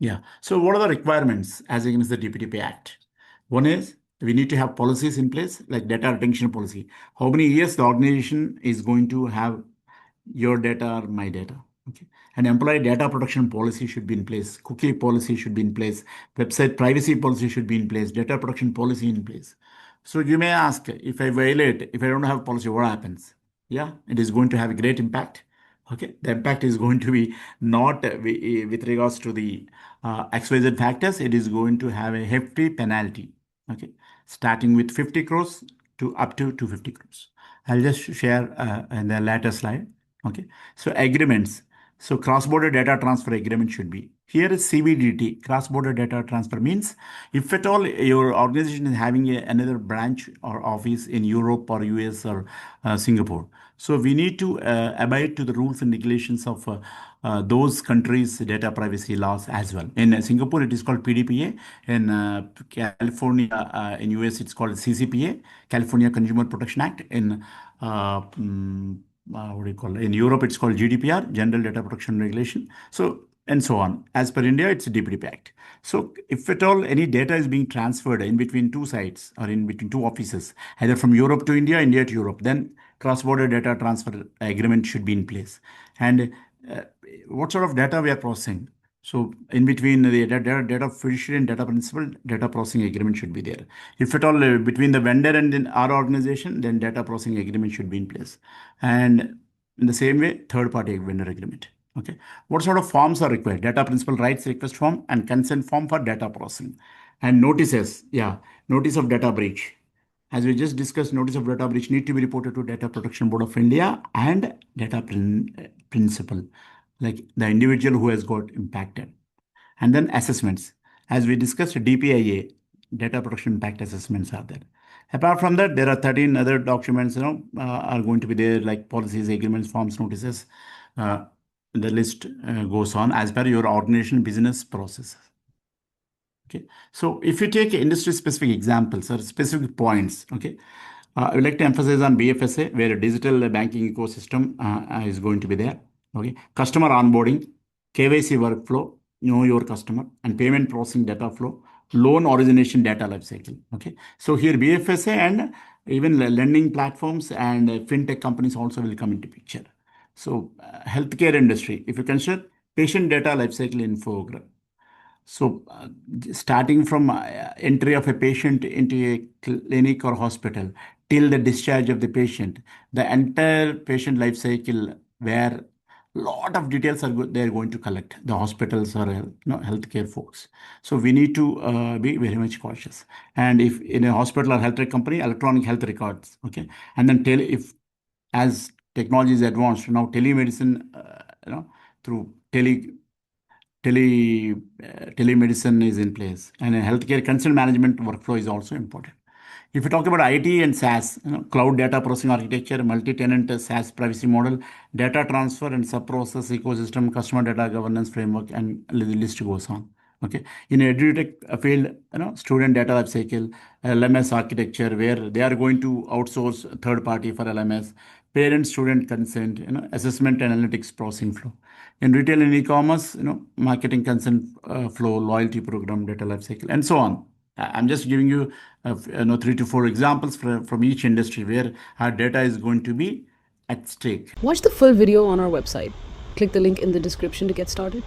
Yeah. So what are the requirements as against the DPDP Act? One is we need to have policies in place like data retention policy. How many years the organization is going to have your data or my data? Okay. An employee data protection policy should be in place. Cookie policy should be in place. Website privacy policy should be in place. Data protection policy in place. So you may ask, if I violate, if I don't have policy, what happens? Yeah, it is going to have a great impact. Okay, the impact is going to be not with regards to the XYZ factors. It is going to have a hefty penalty. Okay, starting with 50 crores to up to 250 crores. I'll just share in the later slide. Okay, so agreements. So cross-border data transfer agreement should be. Here is CBDT, cross-border data transfer means if at all your organization is having another branch or office in Europe or US or Singapore. So we need to abide to the rules and regulations of those countries' data privacy laws as well. In Singapore, it is called PDPA. In California, in US, it's called CCPA, California Consumer Protection Act. In what do you call it? In Europe, it's called GDPR, General Data Protection Regulation. So, and so on. As per India, it's DPDP Act. So, if at all any data is being transferred in between two sites or in between two offices, either from Europe to India, India to Europe, then cross-border data transfer agreement should be in place. And what sort of data we are processing? So in between the data fiduciary and data principal, data processing agreement should be there. If at all between the vendor and then our organization, then data processing agreement should be in place. And in the same way, third-party vendor agreement. Okay. What sort of forms are required? Data principal rights request form and consent form for data processing. And notices. Yeah. Notice of data breach. As we just discussed, notice of data breach need to be reported to Data Protection Board of India and data principal, like the individual who has got impacted. And then assessments. As we discussed, DPIA, data protection impact assessments are there. Apart from that, there are 13 other documents, are going to be there, like policies, agreements, forms, notices. The list goes on as per your organization business processes. Okay. So if you take industry specific examples or specific points, okay, I would like to emphasize on BFSA, where a digital banking ecosystem is going to be there. Okay. Customer onboarding, KYC workflow, know your customer, and payment processing data flow, loan origination data lifecycle. Okay. So here BFSA and even lending platforms and FinTech companies also will come into picture. So healthcare industry, if you consider patient data lifecycle infogram. So, starting from entry of a patient into a clinic or hospital till the discharge of the patient, the entire patient life cycle, where lot of details are they're going to collect, the hospitals or healthcare folks. So we need to be very much cautious. And if in a hospital or healthcare company, electronic health records, okay, and then if as technology is advanced now, telemedicine, through telemedicine is in place, and a healthcare consent management workflow is also important. If you talk about IT and SaaS, cloud data processing architecture, multi-tenant SaaS privacy model, data transfer and sub-process ecosystem, customer data governance framework, and the list goes on. Okay. In edutech field, student data lifecycle, LMS architecture, where they are going to outsource third party for LMS, parent-student consent, assessment and analytics processing flow. In retail and e-commerce, marketing consent flow, loyalty program, data lifecycle, and so on. I'm just giving you, 3 to 4 examples from each industry where our data is going to be at stake. Watch the full video on our website. Click the link in the description to get started.